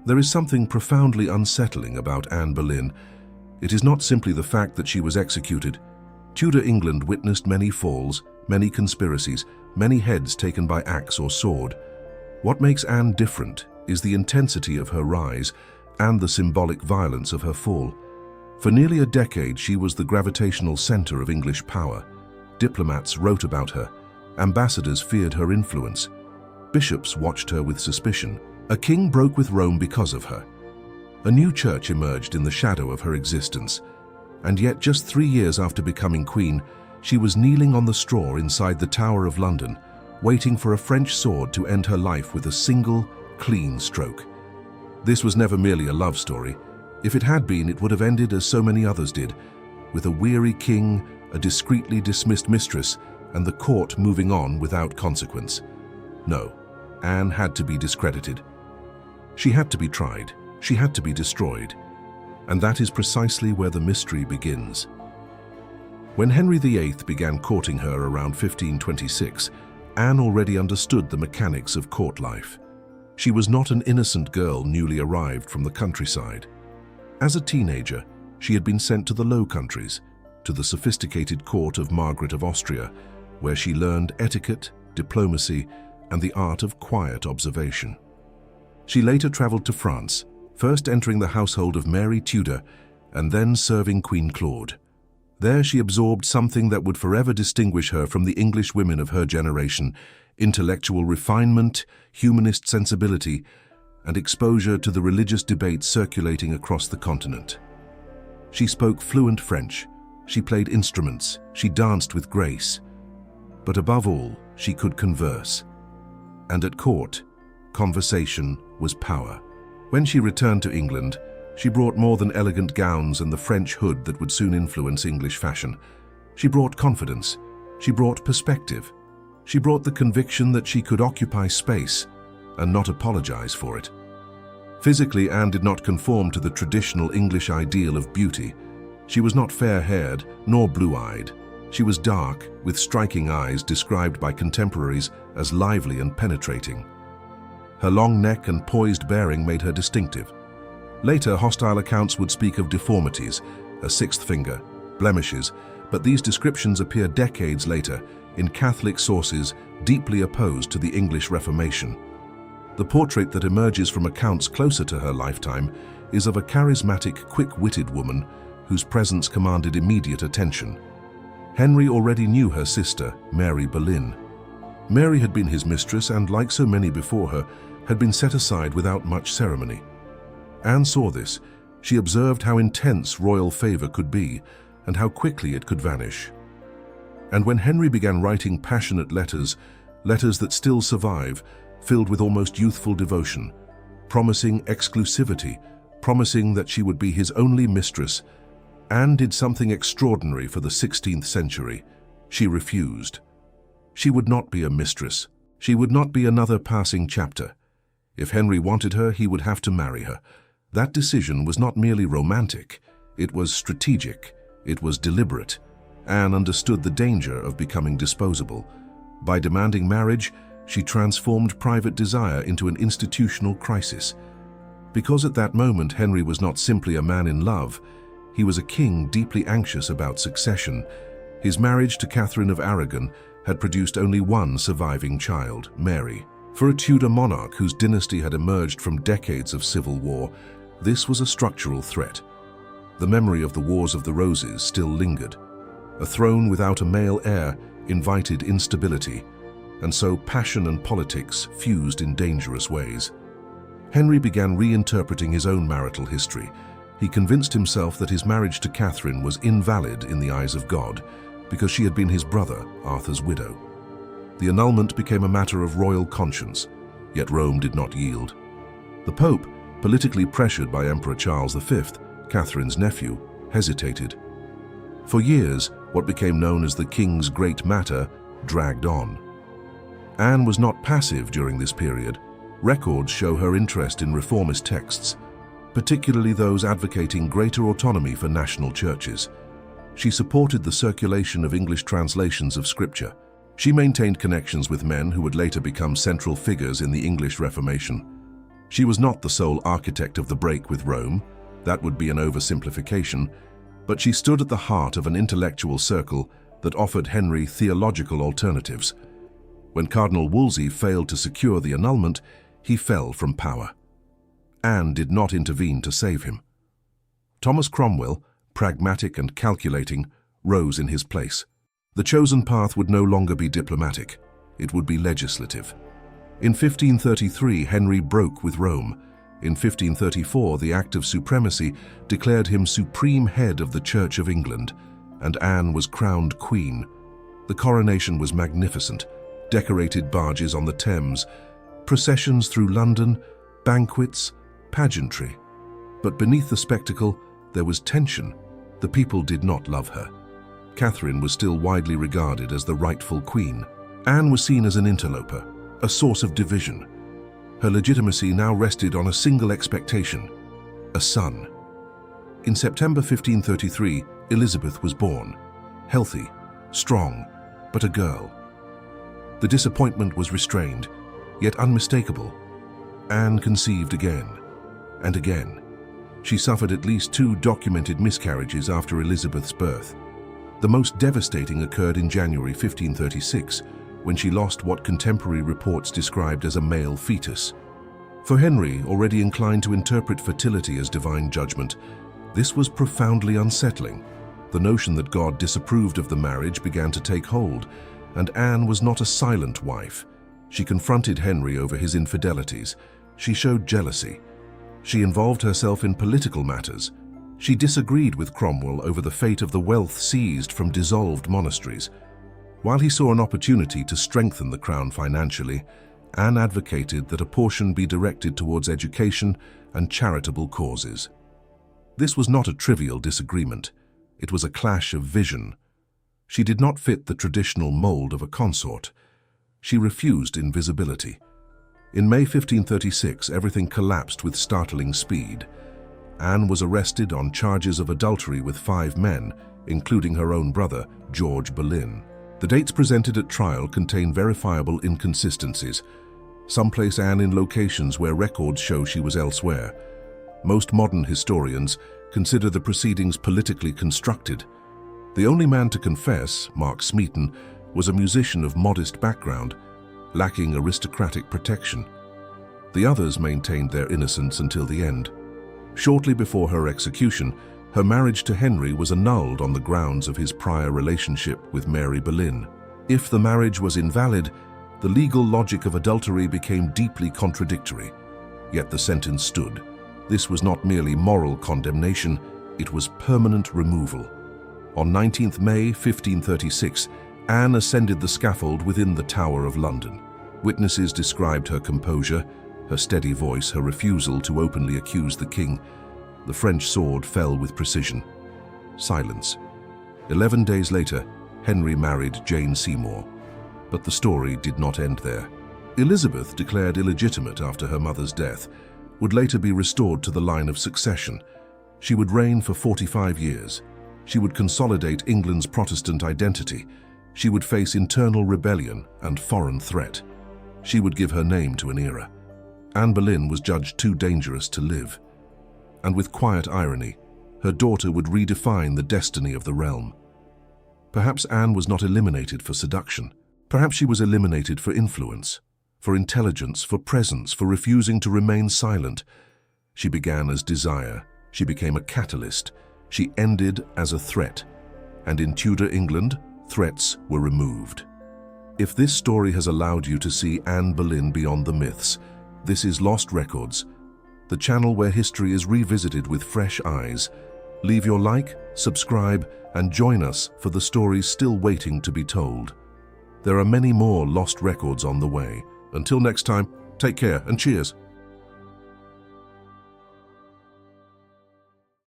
There is something profoundly unsettling about Anne Boleyn. It is not simply the fact that she was executed. Tudor England witnessed many falls, many conspiracies, many heads taken by axe or sword. What makes Anne different is the intensity of her rise and the symbolic violence of her fall. For nearly a decade, she was the gravitational center of English power. Diplomats wrote about her. Ambassadors feared her influence. Bishops watched her with suspicion. A king broke with Rome because of her. A new church emerged in the shadow of her existence. And yet, just 3 years after becoming queen, she was kneeling on the straw inside the Tower of London, waiting for a French sword to end her life with a single, clean stroke. This was never merely a love story. If it had been, it would have ended as so many others did, with a weary king, a discreetly dismissed mistress, and the court moving on without consequence. No, Anne had to be discredited. She had to be tried. She had to be destroyed. And that is precisely where the mystery begins. When Henry VIII began courting her around 1526, Anne already understood the mechanics of court life. She was not an innocent girl newly arrived from the countryside. As a teenager, she had been sent to the Low Countries, to the sophisticated court of Margaret of Austria, where she learned etiquette, diplomacy, and the art of quiet observation. She later traveled to France, first entering the household of Mary Tudor and then serving Queen Claude. There she absorbed something that would forever distinguish her from the English women of her generation: intellectual refinement, humanist sensibility, and exposure to the religious debates circulating across the continent. She spoke fluent French, she played instruments, she danced with grace. But above all, she could converse. And at court, conversation was power. When she returned to England, she brought more than elegant gowns and the French hood that would soon influence English fashion. She brought confidence. She brought perspective. She brought the conviction that she could occupy space and not apologize for it. Physically, Anne did not conform to the traditional English ideal of beauty. She was not fair-haired nor blue-eyed. She was dark, with striking eyes described by contemporaries as lively and penetrating. Her long neck and poised bearing made her distinctive. Later, hostile accounts would speak of deformities, a sixth finger, blemishes, but these descriptions appear decades later in Catholic sources deeply opposed to the English Reformation. The portrait that emerges from accounts closer to her lifetime is of a charismatic, quick-witted woman whose presence commanded immediate attention. Henry already knew her sister, Mary Boleyn. Mary had been his mistress and, like so many before her, had been set aside without much ceremony. Anne saw this. She observed how intense royal favor could be and how quickly it could vanish. And when Henry began writing passionate letters that still survive, filled with almost youthful devotion, promising exclusivity, promising that she would be his only mistress, Anne did something extraordinary for the 16th century. She refused. She would not be a mistress. She would not be another passing chapter. If Henry wanted her, he would have to marry her. That decision was not merely romantic. It was strategic. It was deliberate. Anne understood the danger of becoming disposable. By demanding marriage, she transformed private desire into an institutional crisis. Because at that moment Henry was not simply a man in love, he was a king deeply anxious about succession. His marriage to Catherine of Aragon had produced only one surviving child, Mary. For a Tudor monarch whose dynasty had emerged from decades of civil war, this was a structural threat. The memory of the Wars of the Roses still lingered. A throne without a male heir invited instability, and so passion and politics fused in dangerous ways. Henry began reinterpreting his own marital history. He convinced himself that his marriage to Catherine was invalid in the eyes of God because she had been his brother, Arthur's widow. The annulment became a matter of royal conscience, yet Rome did not yield. The Pope, politically pressured by Emperor Charles V, Catherine's nephew, hesitated. For years, what became known as the King's Great Matter dragged on. Anne was not passive during this period. Records show her interest in reformist texts, particularly those advocating greater autonomy for national churches. She supported the circulation of English translations of Scripture. She maintained connections with men who would later become central figures in the English Reformation. She was not the sole architect of the break with Rome. That would be an oversimplification, but she stood at the heart of an intellectual circle that offered Henry theological alternatives. When Cardinal Wolsey failed to secure the annulment, he fell from power. Anne did not intervene to save him. Thomas Cromwell, pragmatic and calculating, rose in his place. The chosen path would no longer be diplomatic. It would be legislative. In 1533, Henry broke with Rome. In 1534, the Act of Supremacy declared him supreme head of the Church of England, and Anne was crowned queen. The coronation was magnificent. Decorated barges on the Thames, processions through London, banquets, pageantry. But beneath the spectacle, there was tension. The people did not love her. Catherine was still widely regarded as the rightful queen. Anne was seen as an interloper, a source of division. Her legitimacy now rested on a single expectation: a son. In September 1533, Elizabeth was born, healthy, strong, but a girl. The disappointment was restrained, yet unmistakable. Anne conceived again and again. She suffered at least 2 documented miscarriages after Elizabeth's birth. The most devastating occurred in January 1536, when she lost what contemporary reports described as a male fetus. For Henry, already inclined to interpret fertility as divine judgment, this was profoundly unsettling. The notion that God disapproved of the marriage began to take hold, and Anne was not a silent wife. She confronted Henry over his infidelities. She showed jealousy. She involved herself in political matters. She disagreed with Cromwell over the fate of the wealth seized from dissolved monasteries. While he saw an opportunity to strengthen the crown financially, Anne advocated that a portion be directed towards education and charitable causes. This was not a trivial disagreement. It was a clash of vision. She did not fit the traditional mold of a consort. She refused invisibility. In May 1536, everything collapsed with startling speed. Anne was arrested on charges of adultery with 5 men, including her own brother, George Boleyn. The dates presented at trial contain verifiable inconsistencies. Some place Anne in locations where records show she was elsewhere. Most modern historians consider the proceedings politically constructed. The only man to confess, Mark Smeaton, was a musician of modest background, lacking aristocratic protection. The others maintained their innocence until the end. Shortly before her execution, her marriage to Henry was annulled on the grounds of his prior relationship with Mary Boleyn. If the marriage was invalid, the legal logic of adultery became deeply contradictory. Yet the sentence stood. This was not merely moral condemnation, it was permanent removal. On 19th May 1536, Anne ascended the scaffold within the Tower of London. Witnesses described her composure, her steady voice, her refusal to openly accuse the king. The French sword fell with precision. Silence. 11 days later, Henry married Jane Seymour. But the story did not end there. Elizabeth, declared illegitimate after her mother's death, would later be restored to the line of succession. She would reign for 45 years. She would consolidate England's Protestant identity. She would face internal rebellion and foreign threat. She would give her name to an era. Anne Boleyn was judged too dangerous to live. And with quiet irony, her daughter would redefine the destiny of the realm. Perhaps Anne was not eliminated for seduction. Perhaps she was eliminated for influence, for intelligence, for presence, for refusing to remain silent. She began as desire. She became a catalyst. She ended as a threat. And in Tudor England, threats were removed. If this story has allowed you to see Anne Boleyn beyond the myths, this is Lost Records, the channel where history is revisited with fresh eyes. Leave your like, subscribe, and join us for the stories still waiting to be told. There are many more Lost Records on the way. Until next time, take care and cheers.